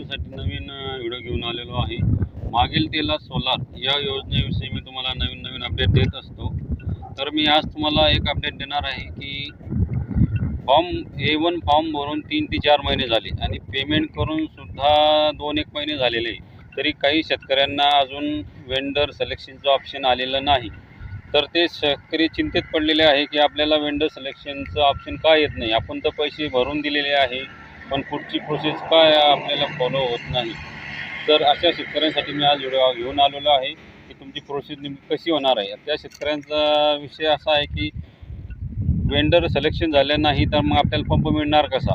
शेतकऱ्यांसाठी नवीन व्हिडिओ घेऊन आलेलो आहे। मागील तेला सोलार या योजनेविषयी मी तुम्हाला नवीन अपडेट देत असतो। तर मी आज तुम्हाला एक अपडेट देणार आहे की फॉर्म A1 फॉर्म भरून 3 ते 4 महिने झाले आणि पेमेंट करून सुद्धा 2-1 महिने झालेले, तरी काही शेतकऱ्यांना अजून वेंडर सिलेक्शनचं ऑप्शन आलेलं नाही। तर ते शेतकरी चिंतेत पडलेले आहे की आपल्याला वेंडर सिलेक्शनचं ऑप्शन का येत नाही, आपण तर पैसे भरून दिलेले आहे, पण पुढची प्रोसेस काय आपल्याला फॉलो होत नाही। तर अशा शेतकऱ्यांसाठी मी आज व्हिडिओ घेऊन आलेलो आहे की तुमची प्रोसेस नेमकी कशी होणार आहे। त्या शेतकऱ्यांचा विषय असा आहे की वेंडर सिलेक्शन झालं नाही तर मग आपल्याला पंप मिळणार कसा।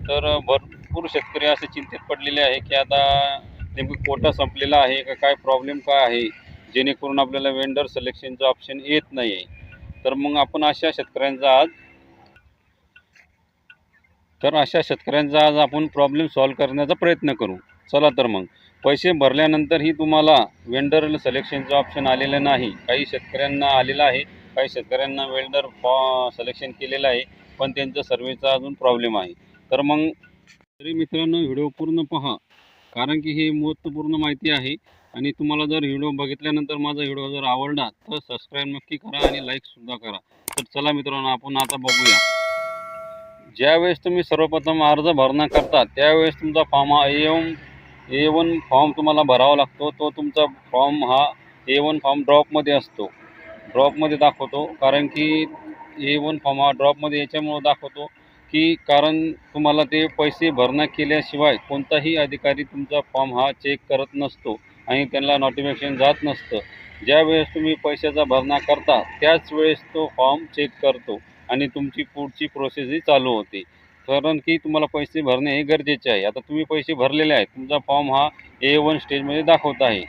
तर भरपूर शेतकरी असे चिंतेत पडलेले आहे की आता नेमकं कोटा संपलेला आहे का, काय प्रॉब्लेम काय आहे जेणेकरून आपल्याला वेंडर सिलेक्शनचं ऑप्शन येत नाही आहे। तर मग आपण अशा शेतकऱ्यांचा आज आपण प्रॉब्लेम सॉल्व करण्याचा प्रयत्न करू। चला तर मग पैसे भरल्यानंतरही तुम्हाला वेंडर सिलेक्शनचं ऑप्शन आलेलं नाही। काही शेतकऱ्यांना आलेलं आहे, काही शेतकऱ्यांना वेंडर सिलेक्शन केलेलं आहे, पण त्यांचा सर्व्हेचा अजून प्रॉब्लेम आहे। तर मग तरी मित्रांनो व्हिडिओ पूर्ण पहा, कारण की हे महत्त्वपूर्ण माहिती आहे। आणि तुम्हाला जर व्हिडिओ बघितल्यानंतर माझा व्हिडिओ जर आवडला तर सबस्क्राईब नक्की करा आणि लाईकसुद्धा करा। तर चला मित्रांनो आपण आता बघूया। ज्यावेळेस तुम्ही सर्वप्रथम अर्ज भरणा करता त्यावेळेस तुमचा फॉर्म हा A1 फॉर्म तुम्हाला भरावा लागतो। तो तुमचा फॉर्म हा A1 फॉर्म ड्रॉपमध्ये असतो, ड्रॉपमध्ये दाखवतो। कारण की A1 फॉर्म हा ड्रॉपमध्ये याच्यामुळं दाखवतो की कारण तुम्हाला ते पैसे भरणा केल्याशिवाय कोणताही अधिकारी तुमचा फॉर्म हा चेक करत नसतो आणि त्यांना नोटिफिकेशन जात नसतं। ज्यावेळेस तुम्ही पैशाचा भरणा करता त्याच वेळेस तो फॉर्म चेक करतो आणि तुमची पुढची प्रोसेसही चालू होते। कारण की तुम्हाला पैसे भरणे हे गरजेचे आहे। आता तुम्ही पैसे भरलेले आहेत, तुमचा फॉर्म हा A1 स्टेजमध्ये दाखवत आहे।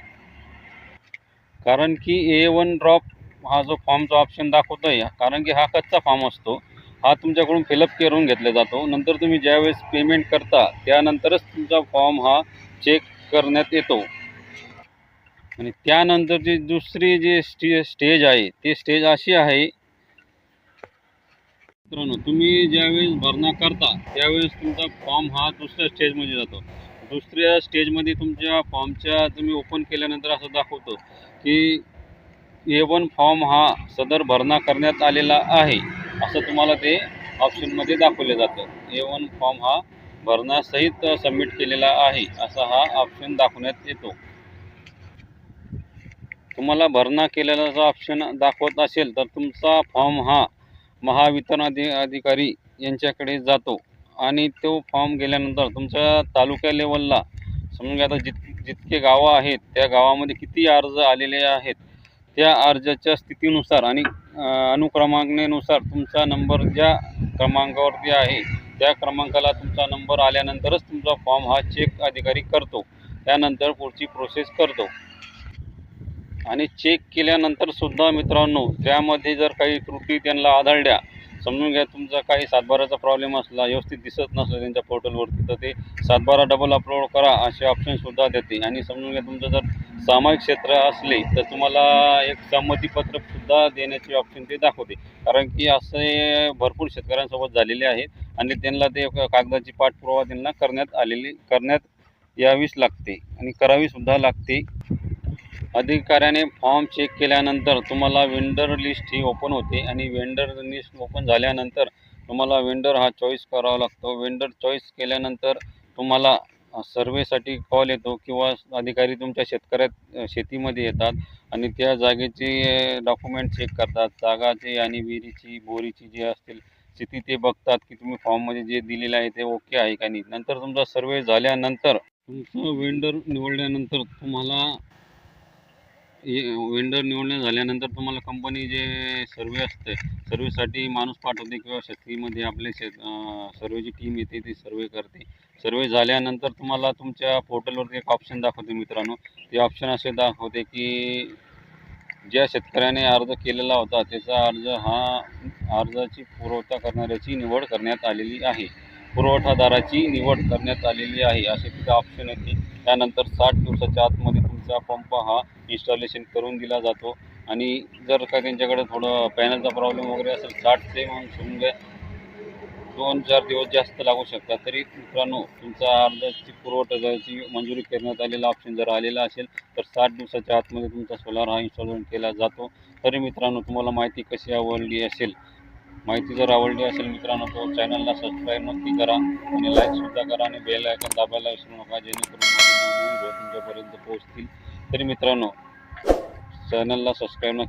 कारण की A1 ड्रॉप हा जो फॉर्मचा ऑप्शन दाखवतो आहे, कारण की हा कच्चा फॉर्म असतो, हा तुमच्याकडून फिलअप करून घेतला जातो। नंतर तुम्ही ज्यावेळेस पेमेंट करता त्यानंतरच तुमचा फॉर्म हा चेक करण्यात येतो। आणि त्यानंतरची दुसरी जी स्टेज आहे ती स्टेज अशी आहे मित्रांनो, तुम्ही ज्यावेळेस भरणा करता त्यावेळेस तुमचा फॉर्म हा दुसऱ्या स्टेजमध्ये जातो। दुसऱ्या स्टेजमध्ये तुमच्या फॉर्मच्या तुम्ही ओपन केल्यानंतर असं दाखवतो की A1 फॉर्म हा सदर भरणा करण्यात आलेला आहे, असं तुम्हाला ते ऑप्शनमध्ये दाखवले जातं। A1 फॉर्म हा भरणासहित सबमिट केलेला आहे असा हा ऑप्शन दाखवण्यात येतो। तुम्हाला भरणा केलेला जो ऑप्शन दाखवत असेल तर तुमचा फॉर्म हा महावितरण अधिकारी यांच्याकडे जातो आणि तो फॉर्म गेल्यानंतर तुमच्या तालुका लेवलला समजून घ्या, आता जितके गावं आहेत त्या गावामध्ये किती अर्ज आलेले आहेत त्या अर्जाच्या स्थितीनुसार आणि अनुक्रमांकनुसार तुमचा नंबर ज्या क्रमांकावरती आहे त्या क्रमांकाला तुमचा नंबर आल्यानंतरच तुमचा फॉर्म हा चेक अधिकारी करतो, त्यानंतर पुढची प्रोसेस करतो। आणि चेक केल्यानंतर सुद्धा मित्रांनो त्यामध्ये जर काही त्रुटी त्यांना आढळल्या, समजून घ्या तुमचा काही 7/12चा प्रॉब्लेम असला, व्यवस्थित दिसत नसलं त्यांच्या पोर्टलवरती, तर ते 7/12 डबल अपलोड करा असे ऑप्शनसुद्धा देते। आणि समजून घ्या तुमचं जर सामायिक क्षेत्र असले तर तुम्हाला एक संमतीपत्रकसुद्धा देण्याचे ऑप्शन ते दाखवते। कारण की असे भरपूर शेतकऱ्यांसोबत झालेले आहेत आणि त्यांना ते कागदाची पाठपुरावा त्यांना करण्यात यावीच लागते आणि करावीसुद्धा लागते। अधिकाऱ्याने फॉर्म चेक केल्यानंतर तुम्हाला वेंडर लिस्ट ही ओपन होते आणि वेंडर लिस्ट ओपन झाल्यानंतर तुम्हाला वेंडर हा चॉईस करावा लागतो। वेंडर चॉईस केल्यानंतर तुम्हाला सर्वेसाठी कॉल येतो किंवा अधिकारी तुमच्या शेतीमध्ये येतात आणि त्या जागेची डॉक्युमेंट चेक करतात, जागाची आणि विहिरीची बोरीची जी असतील स्थिती ते बघतात की तुम्ही फॉर्ममध्ये जे दिलेलं आहे ते ओके आहे का नाही। नंतर तुमचा सर्वे झाल्यानंतर तुमचं वेंडर निवडल्यानंतर वेंडर निवडणं झाल्यानंतर तुम्हाला कंपनी जे सर्वे असते सर्वेसाठी माणूस पाठवते किंवा शेतीमध्ये आपले सर्वेची टीम येते, ती सर्वे करते। सर्वे झाल्यानंतर तुम्हाला तुमच्या पोर्टलवरती एक ऑप्शन दाखवते मित्रांनो, ते ऑप्शन असे दाखवते की ज्या शेतकऱ्याने अर्ज केलेला होता त्याचा अर्जाची पुरवठा करणाऱ्याची निवड करण्यात आलेली आहे, पुरवठादाराची निवड करण्यात आलेली आहे असे तिथे ऑप्शन येते। त्यानंतर 60 दिवसाच्या आतमध्ये तुमचा पंप हा इन्स्टॉलेशन करून दिला जातो। आणि जर का त्यांच्याकडे थोडं पॅनलचा प्रॉब्लेम वगैरे असेल 60 ते मग समजा 2-4 दिवस जास्त लागू शकतात. तरी मित्रांनो तुमचा अर्जाची पुरवठादाराची मंजुरी करण्यात आलेला ऑप्शन जर आलेला असेल तर 60 दिवसाच्या आतमध्ये तुमचा सोलार हा इन्स्टॉलमेंट केला जातो. तरी मित्रांनो तुम्हाला माहिती कशी आवडली असेल, माहिती जर आवडली असेल मित्रांनो तो चॅनलला सबस्क्राईब नक्की करा आणि लाईकसुद्धा करा आणि बेल आयकॉन दाबायला विसरू नका, जेणेकरून माझे नवीन व्हिडिओ तुमच्यापर्यंत पोहोचतील. तरी मित्रांनो चॅनलला सबस्क्राईब